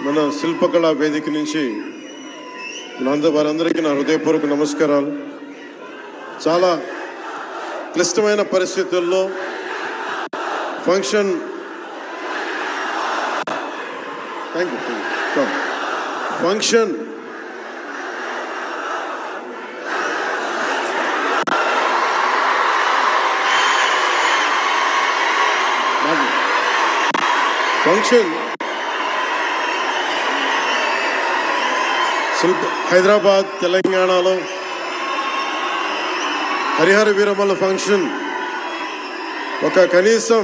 మన శిల్పకళా వేదిక నుంచి వారందరికీ నా హృదయపూర్వక నమస్కారాలు. చాలా క్లిష్టమైన పరిస్థితుల్లో ఫంక్షన్ హైదరాబాద్ తెలంగాణలో హరిహర వీరమల్ల ఫంక్షన్ ఒక కనీసం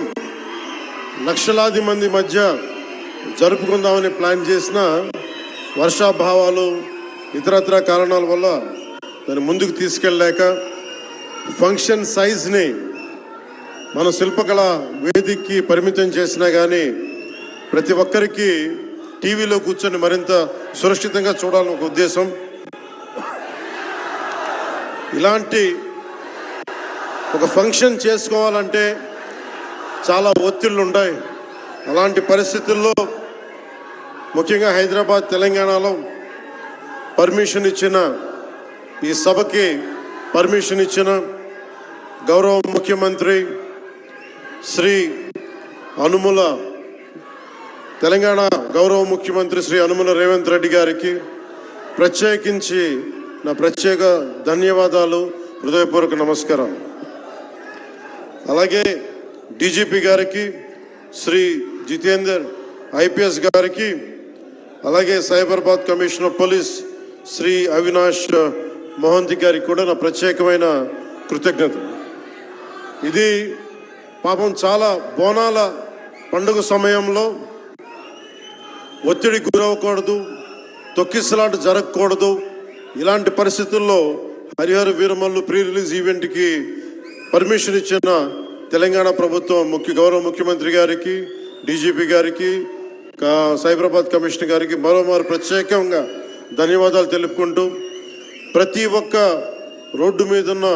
లక్షలాది మంది మధ్య జరుపుకుందామని ప్లాన్ చేసిన వర్షాభావాలు ఇతరత్ర కారణాల వల్ల దాన్ని ముందుకు తీసుకెళ్ళలేక ఫంక్షన్ సైజ్ని మన శిల్పకళ వేదికకి పరిమితం చేసినా కానీ ప్రతి ఒక్కరికి టీవీలో కూర్చొని మరింత సురక్షితంగా చూడాలని ఒక ఉద్దేశం. ఇలాంటి ఒక ఫంక్షన్ చేసుకోవాలంటే చాలా ఒత్తిళ్ళు ఉంటాయి. అలాంటి పరిస్థితుల్లో ముఖ్యంగా హైదరాబాద్ తెలంగాణలో పర్మిషన్ ఇచ్చిన ఈ సభకి పర్మిషన్ ఇచ్చిన గౌరవ ముఖ్యమంత్రి శ్రీ అనుముల తెలంగాణ గౌరవ ముఖ్యమంత్రి శ్రీ అనుముల రేవంత్ రెడ్డి గారికి ప్రత్యేకించి నా ప్రత్యేక ధన్యవాదాలు, హృదయపూర్వక నమస్కారం. అలాగే డీజీపీ గారికి, శ్రీ జితేందర్ ఐపీఎస్ గారికి, అలాగే సైబరాబాద్ కమిషనర్ పోలీస్ శ్రీ అవినాష్ మోహంతి గారికి కూడా నా ప్రత్యేకమైన కృతజ్ఞతలు. ఇది పాపం చాలా బోనాల పండుగ సమయంలో ఒత్తిడికి గురవ్వకూడదు, తొక్కిసలాట జరగకూడదు. ఇలాంటి పరిస్థితుల్లో హరిహర వీరమల్లు ప్రీ రిలీజ్ ఈవెంట్కి పర్మిషన్ ఇచ్చిన తెలంగాణ ప్రభుత్వం గౌరవ ముఖ్యమంత్రి గారికి, డీజీపీ గారికి, సైబరాబాద్ కమిషనర్ గారికి మరోమారు ప్రత్యేకంగా ధన్యవాదాలు తెలుపుకుంటూ, ప్రతి ఒక్క రోడ్డు మీద ఉన్న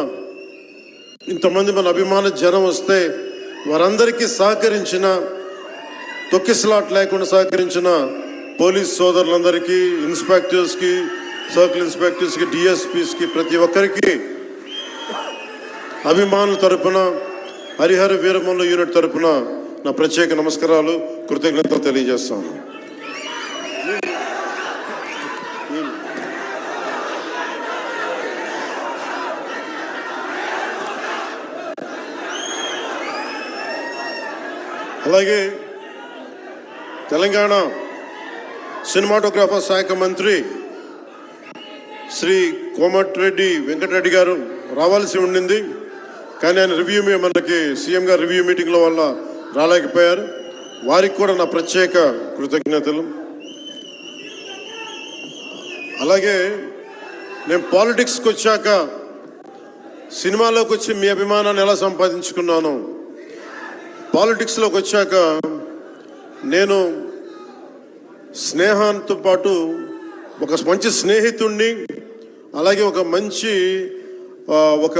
ఇంతమంది మన అభిమాన జనం వస్తే వారందరికీ సహకరించిన, తొక్కిసలాట్ లేకుండా సహకరించిన పోలీస్ సోదరులందరికీ, ఇన్స్పెక్టర్స్కి, సర్కిల్ ఇన్స్పెక్టర్స్కి, డిఎస్పీస్కి, ప్రతి ఒక్కరికి అభిమానుల తరపున, హరిహర వీరమల్ల యూనిట్ తరపున నా ప్రత్యేక నమస్కారాలు, కృతజ్ఞతలు తెలియజేస్తాను. అలాగే తెలంగాణ సినిమాటోగ్రాఫర్ శాఖ మంత్రి శ్రీ కోమటిరెడ్డి వెంకటరెడ్డి గారు రావాల్సి ఉండింది, కానీ ఆయన మనకి సీఎం గారు రివ్యూ మీటింగ్ల వల్ల రాలేకపోయారు. వారికి కూడా నా ప్రత్యేక కృతజ్ఞతలు. అలాగే నేను పాలిటిక్స్కి వచ్చాక, సినిమాలోకి వచ్చి మీ అభిమానాన్ని ఎలా సంపాదించుకున్నాను, పాలిటిక్స్లోకి వచ్చాక నేను స్నేహంతో పాటు ఒక మంచి స్నేహితుణ్ణి, అలాగే ఒక మంచి ఒక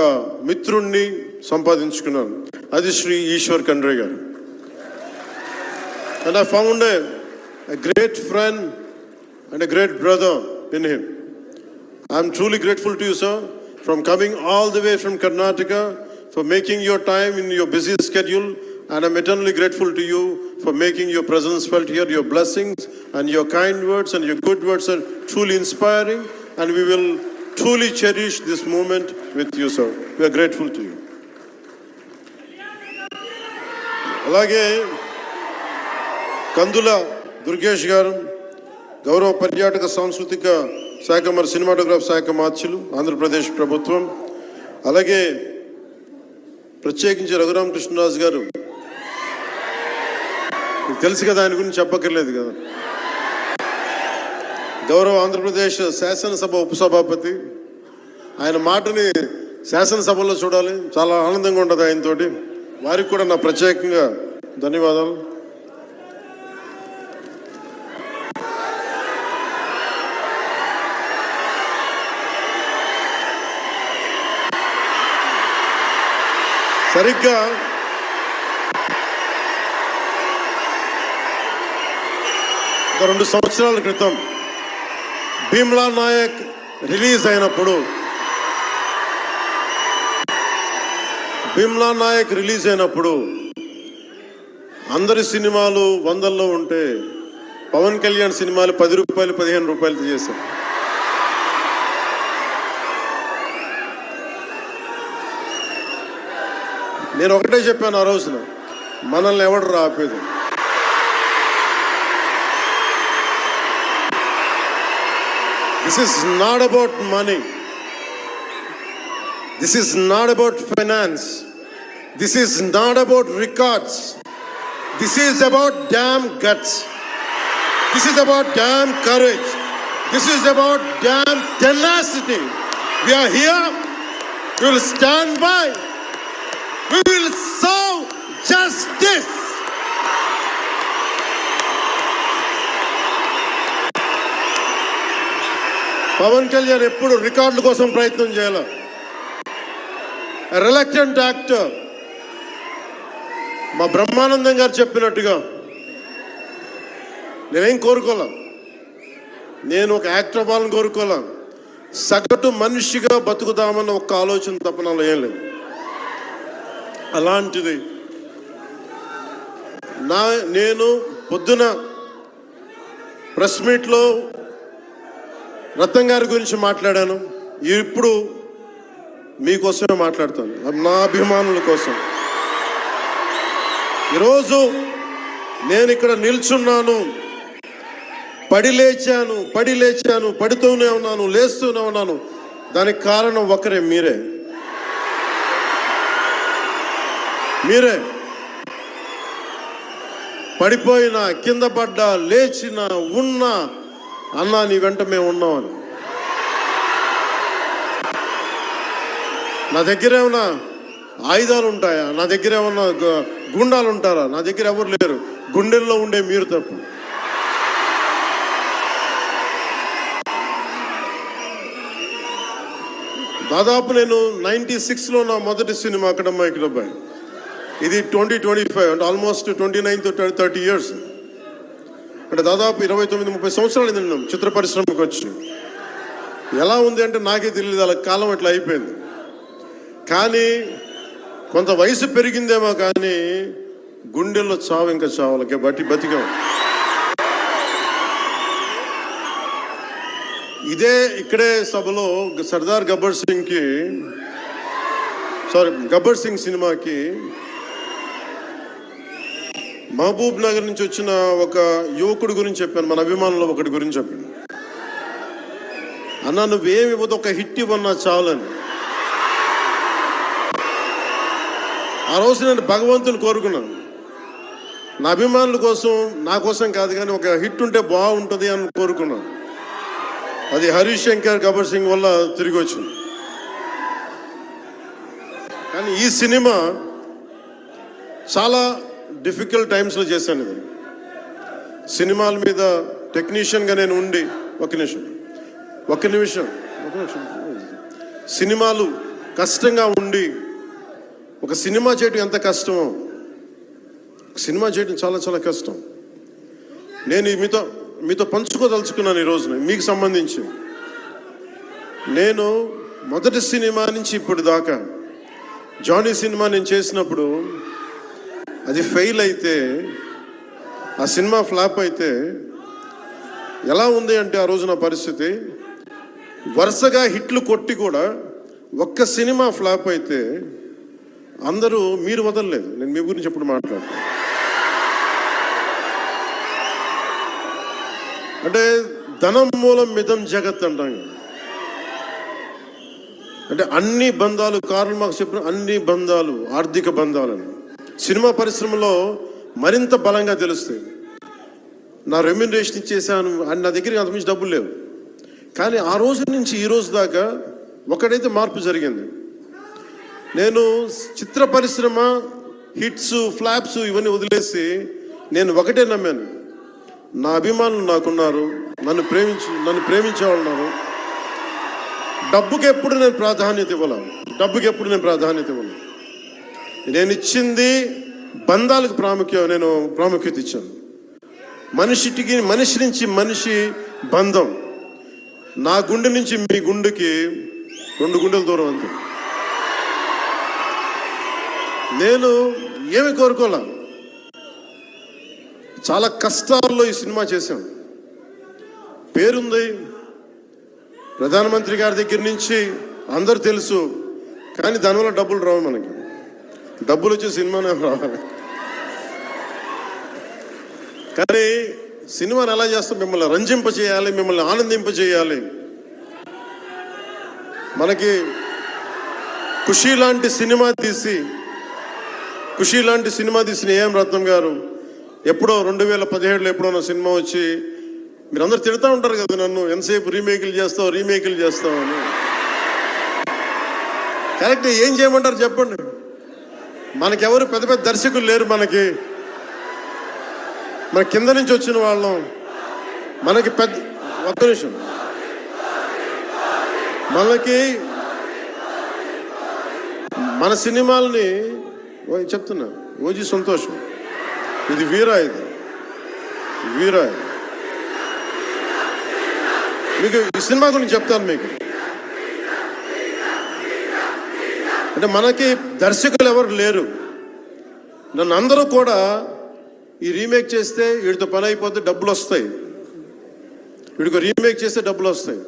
మిత్రుణ్ణి సంపాదించుకున్నాను. అది శ్రీ ఈశ్వర్ ఖండ్రే గారు. And I found a great friend and a great brother in him. I am truly grateful to you, sir, from coming all the way from Karnataka, for making your time in your busy schedule. And I'm eternally grateful to you for making your presence felt here. Your blessings and your kind words and your good words are truly inspiring, and we will truly cherish this moment with you, sir. We are grateful to you. అలాగే కందుల దుర్గేష్ గారు, గౌరవ పర్యాటక సాంస్కృతిక శాఖ మరి cinematograph శాఖ మార్చులు, ఆంధ్రప్రదేశ్ ప్రభుత్వం. అలాగే ప్రత్యేకించి రఘురామ కృష్ణరాజు గారు, తెలుసు కదా, ఆయన గురించి చెప్పక్కర్లేదు కదా. గౌరవ ఆంధ్రప్రదేశ్ శాసనసభ ఉపసభాపతి, ఆయన మాటని శాసనసభలో చూడాలి, చాలా ఆనందంగా ఉంటుంది ఆయనతోటి. వారికి కూడా నా ప్రత్యేకంగా ధన్యవాదాలు. సరిగ్గా ఒక 2 సంవత్సరాల క్రితం భీమ్లా నాయక్ రిలీజ్ అయినప్పుడు, అందరి సినిమాలు 100లో ఉంటే పవన్ కళ్యాణ్ సినిమాలు 10 రూపాయలు 15 రూపాయలు చేశారు. నేను ఒకటే చెప్పాను ఆ రోజున, మనల్ని ఎవడు రాపేది. This is not about money. This is not about finance. This is not about records. This is about damn guts. This is about damn courage. This is about damn tenacity. We are here. We will stand by. We will serve justice. Pawan Kalyan ఎప్పుడు రికార్డుల కోసం ప్రయత్నం చేయాల. Reluctant actor. మా బ్రహ్మానందం గారు చెప్పినట్టుగా నేనేం కోరుకోలే, నేను ఒక యాక్టర్ అవ్వాలని కోరుకోలే, సగటు మనిషిగా బతుకుదామన్న ఒక ఆలోచన తప్ప నాలో ఏం లేదు. అలాంటిది నేను పొద్దున ప్రెస్ మీట్లో రత్నం గారి గురించి మాట్లాడాను. ఇప్పుడు మీకోసమే మాట్లాడతాను, నా అభిమానుల కోసం. ఈరోజు నేను ఇక్కడ నిల్చున్నాను, పడి లేచాను, పడుతూనే ఉన్నాను, లేస్తూనే ఉన్నాను. దానికి కారణం ఒకరే, మీరే. పడిపోయినా, కింద పడ్డా, లేచినా, ఉన్నా, అన్నా నీ వెంట మేము ఉన్నామని. నా దగ్గర ఏమన్నా ఆయుధాలు ఉంటాయా? నా దగ్గర ఏమన్నా గుండాలు ఉంటారా? నా దగ్గర ఎవరు లేరు, గుండెల్లో ఉండే మీరు తప్ప. దాదాపు నేను 96లో నా మొదటి సినిమా అక్కడమ్మాయి ఇక్కడబ్బాయి. ఇది 2025 అంటే ఆల్మోస్ట్ 29 to 30 years. అంటే దాదాపు 29-30 సంవత్సరాలు తిన్నాం చిత్ర పరిశ్రమకు వచ్చి. ఎలా ఉంది అంటే నాకే తెలియదు, అలా కాలం అట్లా అయిపోయింది. కానీ కొంత వయసు పెరిగిందేమో కానీ గుండెల్లో చావు ఇంకా చావులకే బతికాం. ఇక్కడే సభలో సర్దార్ గబ్బర్ సింగ్ సినిమాకి మహబూబ్ నగర్ నుంచి వచ్చిన ఒక యువకుడి గురించి చెప్పాను, మన అభిమానుల్లో ఒకటి గురించి చెప్పాను. అన్నా నువ్వేమి ఇవ్వదు, ఒక హిట్ ఇవ్వన్నా చాలని. ఆ రోజు నేను భగవంతుని కోరుకున్నాను, నా అభిమానుల కోసం, నా కోసం కాదు కానీ ఒక హిట్ ఉంటే బాగుంటుంది అని కోరుకున్నాను. అది హరీష్ శంకర్ గబ్బర్ సింగ్ వల్ల తిరిగి వచ్చింది. కానీ ఈ సినిమా చాలా డిఫికల్ట్ టైమ్స్లో చేశాను. ఇది సినిమాల మీద టెక్నీషియన్గా నేను ఉండి ఒక నిమిషం సినిమాలు కష్టంగా ఉండి, ఒక సినిమా చేయటం ఎంత కష్టమో, సినిమా చేయటం చాలా చాలా కష్టం. నేను మీతో పంచుకోదలుచుకున్నాను ఈ రోజున. మీకు సంబంధించి నేను మొదటి సినిమా నుంచి ఇప్పుడు దాకా జానీ సినిమా నేను చేసినప్పుడు అది ఫెయిల్ అయితే, ఆ సినిమా ఫ్లాప్ అయితే ఎలా ఉంది అంటే ఆ రోజు నా పరిస్థితి, వరుసగా హిట్లు కొట్టి కూడా ఒక్క సినిమా ఫ్లాప్ అయితే అందరూ మీరు వదలలేదు. నేను మీ గురించి ఎప్పుడు మాట్లాడతాను అంటే ధనం మూలం మిదం జగత్ అంటాం. అంటే అన్ని బంధాలు, కార్ల్ మార్క్స్ చెప్పిన అన్ని బంధాలు ఆర్థిక బంధాలని సినిమా పరిశ్రమలో మరింత బలంగా తెలుస్తాయి. నా రెమ్యునరేషన్ ఇచ్చేసాను అని నా దగ్గర అంతమించి డబ్బులు లేవు. కానీ ఆ రోజు నుంచి ఈ రోజు దాకా ఒకటైతే మార్పు జరిగింది. నేను చిత్ర పరిశ్రమ హిట్స్ ఫ్లాప్స్ ఇవన్నీ వదిలేసి నేను ఒకటే నమ్మాను, నా అభిమానులు నాకున్నారు, నన్ను ప్రేమించే వాళ్ళు ఉన్నారు. డబ్బుకి ఎప్పుడు నేను ప్రాధాన్యత ఇవ్వను. నేను ఇచ్చింది బంధాలకు ప్రాముఖ్యత ఇచ్చాను. మనిషి నుంచి మనిషి బంధం. నా గుండె నుంచి మీ గుండెకి 2 గుండెల దూరం అంతే. నేను ఏమి కోరుకోలే, చాలా కష్టాల్లో ఈ సినిమా చేశాం. పేరుంది, ప్రధానమంత్రి గారి దగ్గర నుంచి అందరు తెలుసు, కానీ దానివల్ల డబ్బులు రావు. మనకి డబ్బులు వచ్చే సినిమానే రావాలి. కానీ సినిమాని ఎలా చేస్తాం? మిమ్మల్ని రంజింపజేయాలి, మిమ్మల్ని ఆనందింపజేయాలి. మనకి ఖుషీ లాంటి సినిమా తీసిన ఏఎం రత్నం గారు ఎప్పుడో 2017లో ఎప్పుడో నా సినిమా వచ్చి మీరందరూ తిడతా ఉంటారు కదా నన్ను, ఎంతసేపు రీమేకులు చేస్తావు అని. కరెక్ట్, ఏం చేయమంటారు చెప్పండి? మనకెవరు పెద్ద పెద్ద దర్శకులు లేరు. మన కింద నుంచి వచ్చిన వాళ్ళం. మనకి ఒక్క నిమిషం, మన సినిమాల్ని చెప్తున్నా, ఓజీ సంతోషం, ఇది వీరా మీకు ఈ సినిమా గురించి చెప్తాను మీకు. అంటే మనకి దర్శకులు ఎవరు లేరు. నన్ను అందరూ కూడా ఈ రీమేక్ చేస్తే వీడితో పని అయిపోతే డబ్బులు వస్తాయి, వీడికి రీమేక్ చేస్తే డబ్బులు వస్తాయి.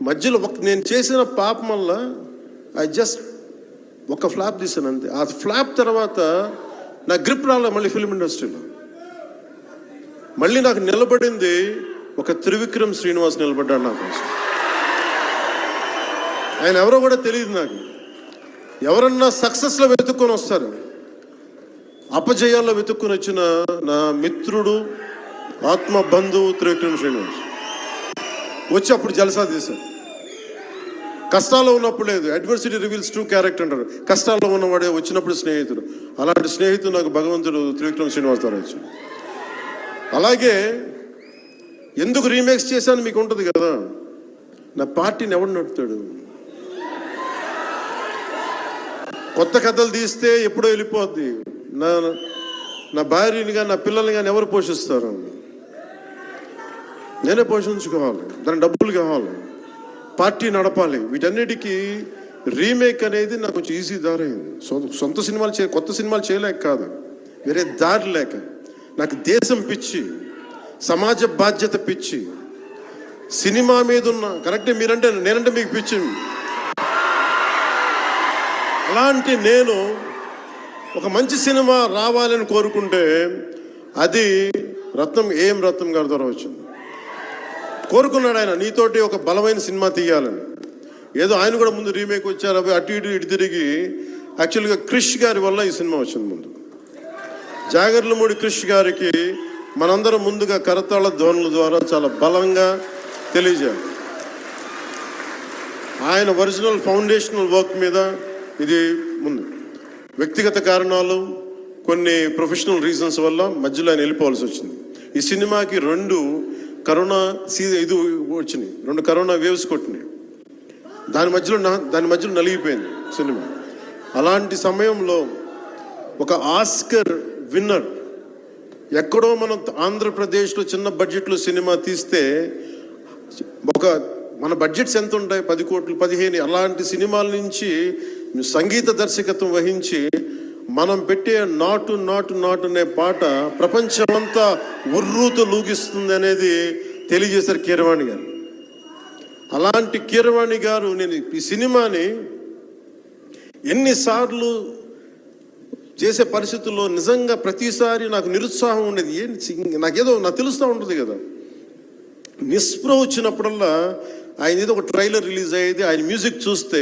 మధ్యలో నేను చేసిన పాపం వల్ల ఒక ఫ్లాప్ తీసాను అంతే. ఆ ఫ్లాప్ తర్వాత నా గ్రిప్ రాలే మళ్ళీ ఫిల్మ్ ఇండస్ట్రీలో. మళ్ళీ నాకు నిలబడింది ఒక త్రివిక్రమ్ శ్రీనివాస్ నిలబడ్డాడు నా కోసం. ఆయన ఎవరో కూడా తెలియదు నాకు. ఎవరన్నా సక్సెస్లో వెతుక్కొని వస్తారు, అపజయాల్లో వెతుక్కుని వచ్చిన నా మిత్రుడు, ఆత్మ బంధువు త్రివిక్రమ్ శ్రీనివాస్ వచ్చి అప్పుడు జలసా తీశారు. కష్టాల్లో ఉన్నప్పుడు లేదు, అడ్వర్సిటీ రివీల్స్ ట్రూ క్యారెక్టర్ అంటారు. కష్టాల్లో ఉన్నవాడే వచ్చినప్పుడు స్నేహితుడు. అలాంటి స్నేహితుడు నాకు భగవంతుడు త్రివిక్రమ్ శ్రీనివాస్ ద్వారా వచ్చాడు. అలాగే ఎందుకు రీమేక్స్ చేశాను మీకు ఉంటుంది కదా. నా పార్టీని ఎవడు నడుపుతాడు? కొత్త కథలు తీస్తే ఎప్పుడో వెళ్ళిపోద్ది. నా భార్యని కానీ నా పిల్లల్ని కానీ ఎవరు పోషిస్తారు? నేనే పోషించుకోవాలి, దాని డబ్బులు కావాలి, పార్టీ నడపాలి. వీటన్నిటికీ రీమేక్ అనేది నాకు కొంచెం ఈజీ దారైంది. సొంత సినిమాలు కొత్త సినిమాలు చేయలేక కాదు, వేరే దారి లేక. నాకు దేశం పిచ్చి, సమాజ బాధ్యత పిచ్చి, సినిమా మీద ఉన్న కరెక్టే. నేనంటే మీకు పిచ్చి. అలాంటి నేను ఒక మంచి సినిమా రావాలని కోరుకుంటే అది ఏఎం రత్నం గారి ద్వారా వచ్చింది. కోరుకున్నాడు ఆయన, నీతోటి ఒక బలమైన సినిమా తీయాలని. ఏదో ఆయన కూడా ముందు రీమేక్ వచ్చారు, అవి అటు ఇటు తిరిగి యాక్చువల్గా క్రిష్ గారి వల్ల ఈ సినిమా వచ్చింది. ముందు జాగర్లమూడి క్రిష్ గారికి మనందరం ముందుగా కరతాళ ధ్వనుల ద్వారా చాలా బలంగా తెలియజేయాలి. ఆయన ఒరిజినల్ ఫౌండేషనల్ వర్క్ మీద ఇది ముందు. వ్యక్తిగత కారణాలు, కొన్ని ప్రొఫెషనల్ రీజన్స్ వల్ల మధ్యలో ఆయన వెళ్ళిపోవాల్సి వచ్చింది. ఈ సినిమాకి 2 కరోనా ఇది వచ్చినాయి, 2 కరోనా వేవ్స్ కొట్టినాయి. దాని మధ్యలో నలిగిపోయింది సినిమా. అలాంటి సమయంలో ఒక ఆస్కర్ విన్నర్ ఎక్కడో మనం ఆంధ్రప్రదేశ్లో చిన్న బడ్జెట్లో సినిమా తీస్తే మన బడ్జెట్స్ ఎంత ఉంటాయి? 10 కోట్లు 15. అలాంటి సినిమాల నుంచి సంగీత దర్శకత్వం వహించి మనం పెట్టే నాటు నాటు నాటు అనే పాట ప్రపంచమంతా ఉర్రూతో లూగిస్తుంది అనేది తెలియజేశారు కీరవాణి గారు. అలాంటి కీరవాణి గారు నేను ఈ సినిమాని ఎన్నిసార్లు చేసే పరిస్థితుల్లో నిజంగా ప్రతిసారి నాకు నిరుత్సాహం ఉండేది. నాకు తెలుస్తూ ఉంటుంది కదా, నిస్పృహ వచ్చినప్పుడల్లా ఆయన ఏదో ఒక ట్రైలర్ రిలీజ్ అయ్యేది, ఆయన మ్యూజిక్ చూస్తే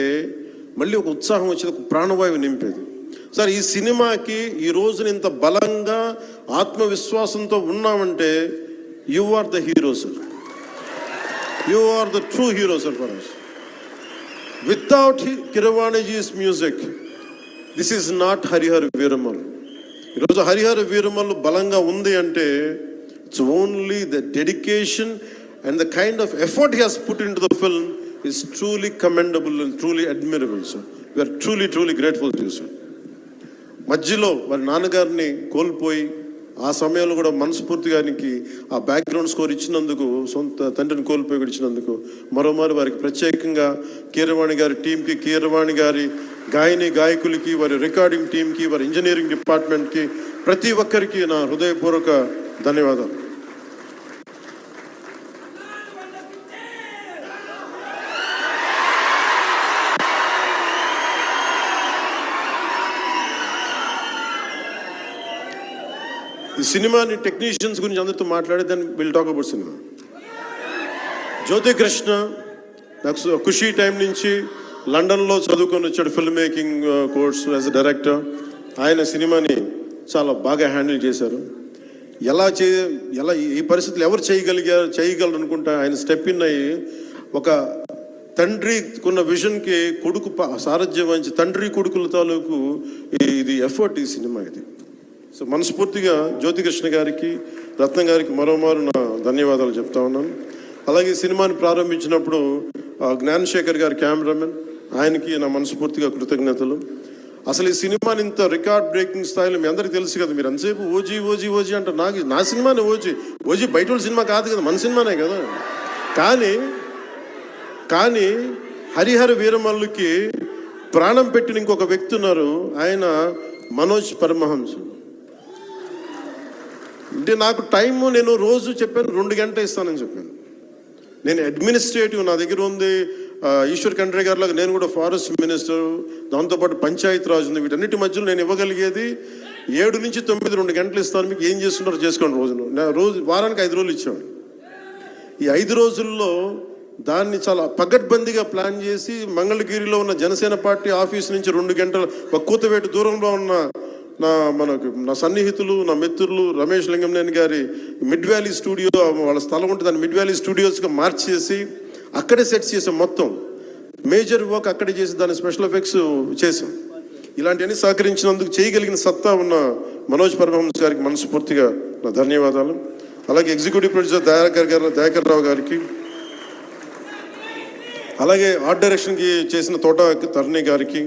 మళ్ళీ ఒక ఉత్సాహం వచ్చేది, ఒక ప్రాణవాయువు నింపేది. సార్, ఈ సినిమాకి ఈ రోజున ఇంత బలంగా ఆత్మవిశ్వాసంతో ఉన్నామంటే you are the hero sir. You are the true hero sir for us. Without Kirwaniji's music, this is not Harihara Veeramal. ఈరోజు హరిహర వీరమల్ బలంగా ఉంది అంటే it's only the dedication and the kind of effort he has put into the film is truly commendable and truly admirable, sir. We are truly grateful to you, sir. మధ్యలో వారి నాన్నగారిని కోల్పోయి ఆ సమయంలో కూడా మనస్ఫూర్తిగా ఆయనకి ఆ బ్యాక్గ్రౌండ్ స్కోర్ ఇచ్చినందుకు, సొంత తండ్రిని కోల్పోయి ఇచ్చినందుకు మరోమారు వారికి ప్రత్యేకంగా కీరవాణి గారి టీంకి, కీరవాణి గారి గాయకులకి, వారి రికార్డింగ్ టీంకి, వారి ఇంజనీరింగ్ డిపార్ట్మెంట్కి, ప్రతి ఒక్కరికి నా హృదయపూర్వక ధన్యవాదాలు. ఈ సినిమాని టెక్నీషియన్స్ గురించి అందరితో మాట్లాడే దాన్ని విల్ టాక్ అబౌట్ సినిమా. జ్యోతి కృష్ణ నాకు ఖుషీ టైం నుంచి లండన్లో చదువుకొని వచ్చాడు, film making course as a director. ఆయన సినిమాని చాలా బాగా హ్యాండిల్ చేశారు. ఎలా ఈ పరిస్థితులు ఎవరు చేయగలరు అనుకుంటా ఆయన స్టెప్ ఇన్ అయ్యి ఒక తండ్రికున్న విజన్కి కొడుకు సారథ్యం వహించి తండ్రి కొడుకుల తాలూకు ఇది ఎఫర్ట్ ఈ సినిమా ఇది. సో మనస్ఫూర్తిగా జ్యోతికృష్ణ గారికి, రత్నం గారికి మరోమారు నా ధన్యవాదాలు చెప్తా ఉన్నాను. అలాగే సినిమాని ప్రారంభించినప్పుడు జ్ఞానశేఖర్ గారి కెమెరామెన్, ఆయనకి నా మనస్ఫూర్తిగా కృతజ్ఞతలు. అసలు ఈ సినిమాని ఇంత రికార్డ్ బ్రేకింగ్ స్థాయిలో మీ అందరికీ తెలుసు కదా, మీరు అంతసేపు ఓజీ ఓజీ ఓజీ అంటారు. నా సినిమానే ఓజీ బయట వాళ్ళ సినిమా కాదు కదా, మన సినిమానే కదా. కానీ హరిహర వీరమల్లుకి ప్రాణం పెట్టిన ఇంకొక వ్యక్తి ఉన్నారు, ఆయన మనోజ్ పరమహంస. అంటే నాకు టైము, నేను రోజు చెప్పాను 2 గంటలు ఇస్తానని చెప్పాను. నేను అడ్మినిస్ట్రేటివ్ నా దగ్గర ఉంది, ఈశ్వర్ ఖండ్రే గారి లాగా నేను కూడా ఫారెస్ట్ మినిస్టర్, దాంతోపాటు పంచాయతీ రాజు ఉంది. వీటన్నిటి మధ్యలో నేను ఇవ్వగలిగేది 7 నుంచి 9 2 గంటలు ఇస్తాను. మీకు ఏం చేస్తున్నారో చేసుకోండి. వారానికి 5 రోజులు ఇచ్చాను. ఈ 5 రోజుల్లో దాన్ని చాలా పగడ్బందీగా ప్లాన్ చేసి మంగళగిరిలో ఉన్న జనసేన పార్టీ ఆఫీస్ నుంచి 2 గంటల ఒక కూతవేటు దూరంలో ఉన్న నా సన్నిహితులు, నా మిత్రులు రమేష్ లింగంనేని గారి మిడ్ వ్యాలీ స్టూడియో, వాళ్ళ స్థలం ఉంటే దాన్ని మిడ్ వ్యాలీ స్టూడియోస్గా మార్చేసి అక్కడే సెట్స్ చేసాం. మొత్తం మేజర్ వర్క్ అక్కడే చేసి దాని స్పెషల్ ఎఫెక్ట్స్ చేసాం. ఇలాంటివన్నీ సహకరించినందుకు, చేయగలిగిన సత్తా ఉన్న మనోజ్ పరమహంస గారికి మనస్ఫూర్తిగా నా ధన్యవాదాలు. అలాగే ఎగ్జిక్యూటివ్ ప్రొడ్యూసర్ దయాకర్ రావు గారికి, అలాగే ఆర్ట్ డైరెక్షన్కి చేసిన తోట తరుణి గారికి,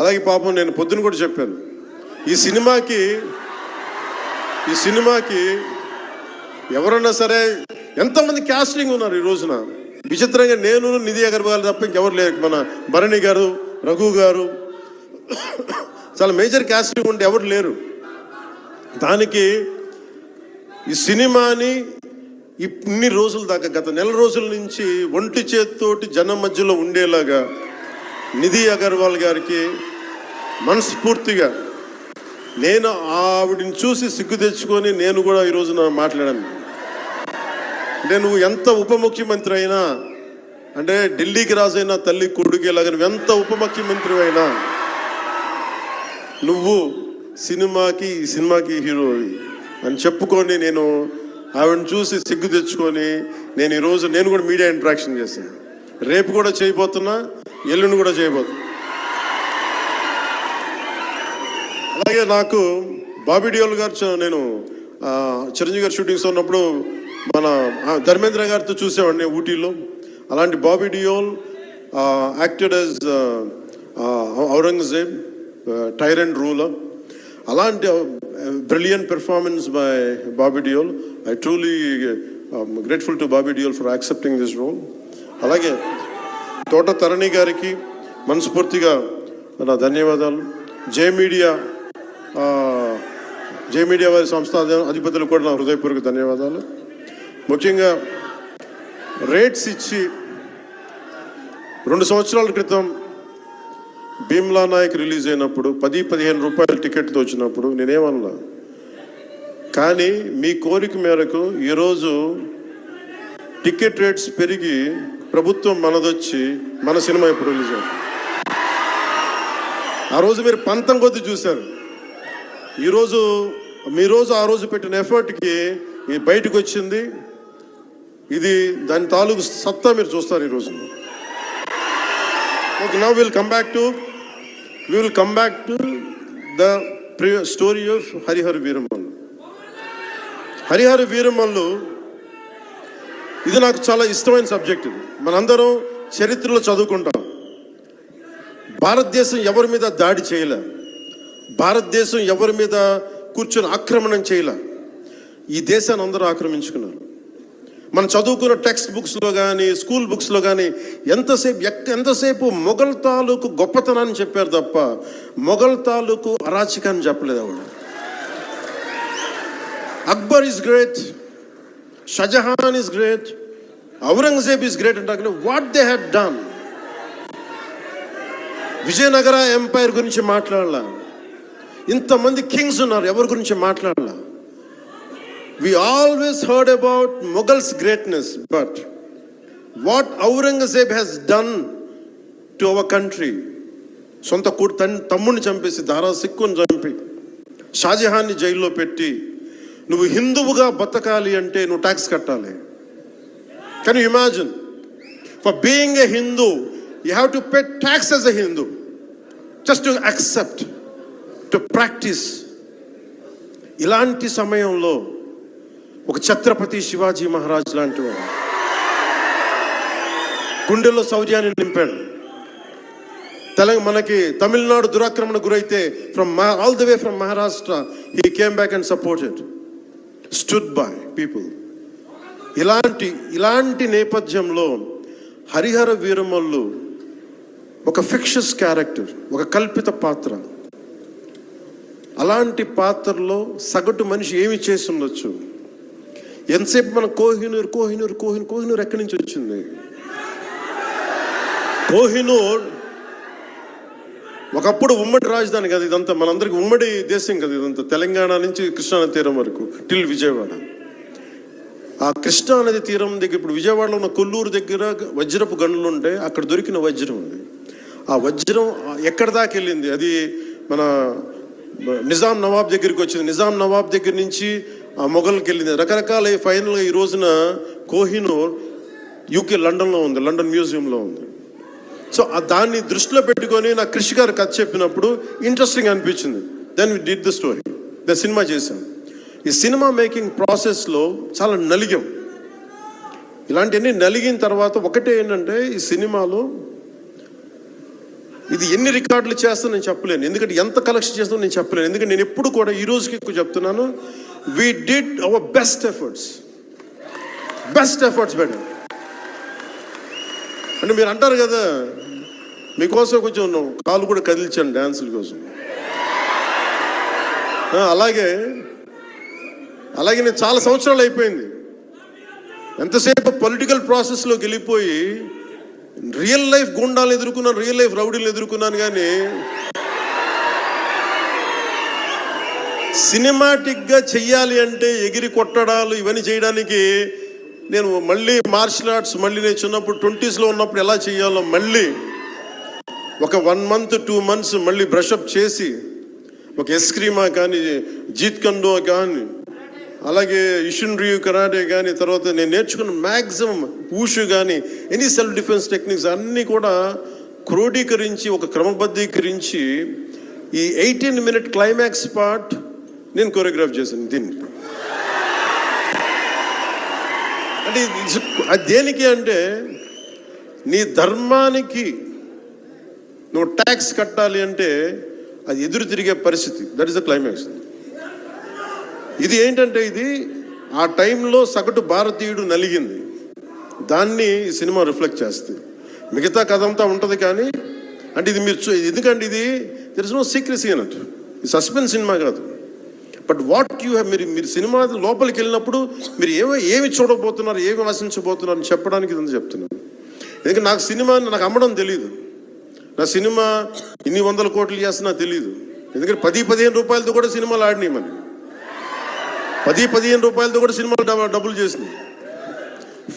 అలాగే పాపం నేను పొద్దున కూడా చెప్పాను, ఈ సినిమాకి ఎవరన్నా సరే ఎంతమంది క్యాస్టింగ్ ఉన్నారు ఈ రోజున. విచిత్రంగా నేను, నిధి అగర్వాల్ తప్ప ఇంకెవరు లేరు. మన భరణి గారు, రఘు గారు, చాలా మేజర్ క్యాస్టింగ్ ఉంటే ఎవరు లేరు. దానికి ఈ సినిమాని ఇన్ని రోజుల దాకా, గత నెల రోజుల నుంచి ఒంటి చేత్తోటి జనం మధ్యలో ఉండేలాగా నిధి అగర్వాల్ గారికి మనస్ఫూర్తిగా, నేను ఆవిడని చూసి సిగ్గు తెచ్చుకొని నేను కూడా ఈ రోజున మాట్లాడాను. అంటే నువ్వు ఎంత ఉప ముఖ్యమంత్రి అయినా, అంటే ఢిల్లీకి రాజైనా తల్లి కొడుకేలాగా నువ్వు ఎంత ఉప ముఖ్యమంత్రి అయినా, నువ్వు ఈ సినిమాకి హీరో అని చెప్పుకొని నేను ఆవిడని చూసి సిగ్గు తెచ్చుకొని నేను కూడా మీడియా ఇంటరాక్షన్ చేశాను. రేపు కూడా చేయబోతున్నా, ఎల్లుండి కూడా చేయబోతున్నా. అలాగే నాకు బాబీ డియోల్ గారు, నేను చిరంజీవి గారు షూటింగ్స్ ఉన్నప్పుడు మన ధర్మేంద్ర గారితో చూసేవాడిని ఊటీలో. అలాంటి Bobby Deol acted as Aurangzeb, tyrant ruler. అలాంటి brilliant performance by Bobby Deol. I truly grateful to Bobby Deol for accepting this role. అలాగే తోట తరణి గారికి మనస్ఫూర్తిగా నా ధన్యవాదాలు. జే మీడియా వారి సంస్థ అధిపతులకు కూడా నా హృదయపూర్వక ధన్యవాదాలు. ముఖ్యంగా రేట్స్ ఇచ్చి 2 సంవత్సరాల క్రితం భీమ్లా నాయక్ రిలీజ్ అయినప్పుడు 10-15 రూపాయల టికెట్తో వచ్చినప్పుడు నేనేమన్నా, కానీ మీ కోరిక మేరకు ఈరోజు టికెట్ రేట్స్ పెరిగి ప్రభుత్వం మనదొచ్చి మన సినిమా ఇప్పుడు రిలీజ్ అయింది. ఆ రోజు మీరు పంతం కొద్ది చూశారు. ఆ రోజు పెట్టిన ఎఫర్ట్కి బయటకు వచ్చింది. ఇది దాని తాలూకు సత్తా మీరు చూస్తారు ఈరోజు. Okay, now will come back to the story of Harihara Veeramallu. Harihara Veeramallu ఇది నాకు చాలా ఇష్టమైన సబ్జెక్ట్. ఇది మనందరం చరిత్రలో చదువుకుంటాం. భారతదేశం ఎవరి మీద దాడి చేయలే, భారతదేశం ఎవరి మీద కూర్చొని ఆక్రమణం చేయలే. ఈ దేశాన్ని అందరూ ఆక్రమించుకున్నారు. మనం చదువుకున్న టెక్స్ట్ బుక్స్లో కానీ స్కూల్ బుక్స్లో కానీ ఎంతసేపు మొఘల్ తాలూకు గొప్పతనాన్ని చెప్పారు తప్ప మొఘల్ తాలూకు అరాచకాన్ని చెప్పలేదు ఆవిడ. Akbar is great, Shah Jahan is great, Aurangzeb is great అంటే what they had done. Vijayanagara empire గురించి మాట్లాడాల, ఇంతమంది కింగ్స్ ఉన్నారు, ఎవరి గురించి మాట్లాడాల. We always heard about Mughals' greatness, but what Aurangzeb has done to our country, సొంత తమ్ముడిని చంపేసి, దారా సిక్కుని చంపి, షాజహాన్ని జైల్లో పెట్టి, నువ్వు హిందువుగా బతకాలి అంటే నువ్వు ట్యాక్స్ కట్టాలి. Can you imagine? For being a Hindu, you have to pay tax as a Hindu, just to accept, to practice. ఇలాంటి సమయంలో ఒక ఛత్రపతి శివాజీ మహారాజ్ లాంటి వాడు గుండెల్లో శౌర్యాన్ని నింపాడు. మనకి తమిళనాడు దురాక్రమణ గురైతే all the way from Maharashtra he came back and supported, stood by people. ఇలాంటి నేపథ్యంలో హరిహర వీరమల్లు ఒక ఫిక్షస్ క్యారెక్టర్, ఒక కల్పిత పాత్ర. అలాంటి పాత్రలో సగటు మనిషి ఏమి చేసి ఉండొచ్చు? ఎంతసేపు మనం కోహినూర్ ఎక్కడి నుంచి వచ్చింది? కోహినూర్ ఒకప్పుడు ఉమ్మడి రాజధాని కదా ఇదంతా, మనందరికి ఉమ్మడి దేశం కదా ఇదంతా, తెలంగాణ నుంచి కృష్ణా తీరం వరకు టిల్ విజయవాడ. ఆ కృష్ణా నది తీరం దగ్గర ఇప్పుడు విజయవాడలో ఉన్న కొల్లూరు దగ్గర వజ్రపు గనులు ఉంటే అక్కడ దొరికిన వజ్రం అది. ఆ వజ్రం ఎక్కడి దాకా వెళ్ళింది? అది మన నిజాం నవాబ్ దగ్గరికి వచ్చింది. నిజాం నవాబ్ దగ్గర నుంచి ఆ మొఘల్కి వెళ్ళింది. రకరకాల ఫైనల్గా ఈ రోజున కోహినూర్ యూకే లండన్లో ఉంది, లండన్ మ్యూజియంలో ఉంది. సో దాన్ని దృష్టిలో పెట్టుకొని నాకు కృషి గారు కథ చెప్పినప్పుడు ఇంట్రెస్టింగ్ అనిపించింది. Then we did the story, the cinema చేశాం. ఈ సినిమా మేకింగ్ ప్రాసెస్లో చాలా నలిగాం. ఇలాంటివన్నీ నలిగిన తర్వాత ఒకటే ఏంటంటే, ఈ సినిమాలో ఇది ఎన్ని రికార్డులు చేస్తా నేను చెప్పలేను, ఎందుకంటే ఎంత కలెక్షన్ చేస్తానో నేను చెప్పలేను. ఎందుకంటే నేను ఎప్పుడు కూడా ఈ రోజుకి ఎక్కువ చెప్తున్నాను, we did our best efforts better. అంటే మీరు అంటారు కదా, మీకోసం కొంచెం కాలు కూడా కదిల్చాను డ్యాన్సుల కోసం. అలాగే నేను చాలా సంవత్సరాలు అయిపోయింది ఎంతసేపు పొలిటికల్ ప్రాసెస్లోకి వెళ్ళిపోయి రియల్ లైఫ్ గుండాలను ఎదుర్కొన్నాను, రియల్ లైఫ్ రౌడీలను ఎదుర్కొన్నాను. కానీ సినిమాటిక్గా చెయ్యాలి అంటే ఎగిరి కొట్టడాలు ఇవన్నీ చేయడానికి నేను మళ్ళీ మార్షల్ ఆర్ట్స్ మళ్ళీ నేను చిన్నప్పుడు 20s ఉన్నప్పుడు ఎలా చేయాలో మళ్ళీ ఒక 1 month 2 months మళ్ళీ బ్రషప్ చేసి, ఒక ఎస్క్రీమా కానీ, జీత్ కండో కానీ, అలాగే ఇషున్ రియు కరాటే కానీ, తర్వాత నేను నేర్చుకున్న మ్యాక్సిమం ఊషు కానీ, ఎనీ సెల్ఫ్ డిఫెన్స్ టెక్నిక్స్ అన్నీ కూడా క్రోడీకరించి ఒక క్రమబద్ధీకరించి ఈ 18-minute క్లైమాక్స్ పార్ట్ నేను కొరియోగ్రాఫ్ చేశాను. దీన్ని అంటే అది దేనికి అంటే, నీ ధర్మానికి నువ్వు ట్యాక్స్ కట్టాలి అంటే అది ఎదురు తిరిగే పరిస్థితి. That is the climax. ఇది ఏంటంటే, ఇది ఆ టైంలో సగటు భారతీయుడు నలిగింది, దాన్ని ఈ సినిమా రిఫ్లెక్ట్ చేస్తుంది. మిగతా కథ అంతా ఉంటుంది కానీ, అంటే ఇది మీరు ఎందుకంటే ఇది దెర్ ఇస్ నో సీక్రెసీ అన్నట్టు, ఇది సస్పెన్స్ సినిమా కాదు. బట్ వాట్ యూ హ్యావ్, మీరు సినిమా లోపలికి వెళ్ళినప్పుడు మీరు ఏమి చూడబోతున్నారు, ఏమి ఆశించబోతున్నారు అని చెప్పడానికి ఇదంతా చెప్తున్నాను. ఎందుకంటే నాకు సినిమా నాకు అమ్మడం తెలియదు, నా సినిమా ఇన్ని 100 కోట్లు చేస్తున్నా తెలియదు. ఎందుకంటే 10-15 రూపాయలతో కూడా సినిమాలు ఆడినాయి, మనం 10-15 రూపాయలతో కూడా సినిమాలు డబ్బులు చేసినాయి.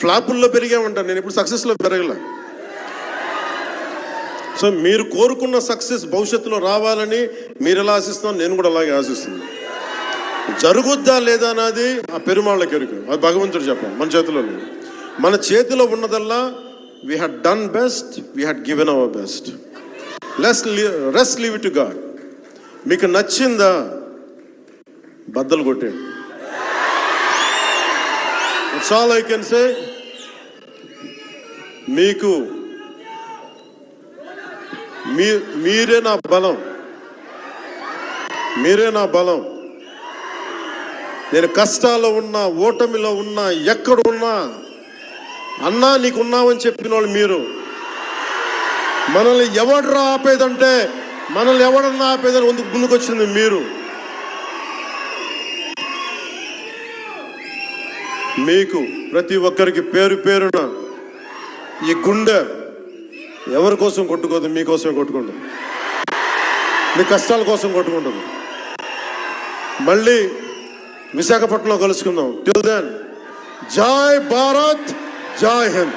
ఫ్లాపుల్లో పెరిగామంటాను, నేను ఇప్పుడు సక్సెస్లో పెరగల. సో మీరు కోరుకున్న సక్సెస్ భవిష్యత్తులో రావాలని మీరు ఎలా ఆశిస్తున్నాను, నేను కూడా అలాగే ఆశిస్తున్నాను. జరుగుద్దా లేదా అన్నది ఆ పెరుమాళ్ళకి ఎరుక, అది భగవంతుడు చెప్పాలి, మన చేతిలో లేదు. మన చేతిలో ఉన్నదల్లా we had done best, we had given our best. Rest leave it to God. మీకు నచ్చిందా బద్దలు కొట్టేయండి. That's all I can say. మీకు మీరే నా బలం, మీరే నా బలం. నేను కష్టాల్లో ఉన్నా, ఓటమిలో ఉన్నా, ఎక్కడ ఉన్నా, అన్నా నీకున్నావని చెప్పిన వాళ్ళు మీరు. మనల్ని ఎవడ్రా ఆపేదంటే, మనల్ని ఎవడన్నా ఆపేదని ముందుకొచ్చింది మీరు. మీకు ప్రతి ఒక్కరికి పేరు పేరున ఈ గుండె ఎవరి కోసం కొట్టుకోదు, మీకోసమే కొట్టుకుంటుంది, మీ కష్టాల కోసం కొట్టుకుంటుంది. మళ్ళీ విశాఖపట్నంలో కలుసుకుందాం. టిల్ దెన్, జై భారత్, జై హింద్.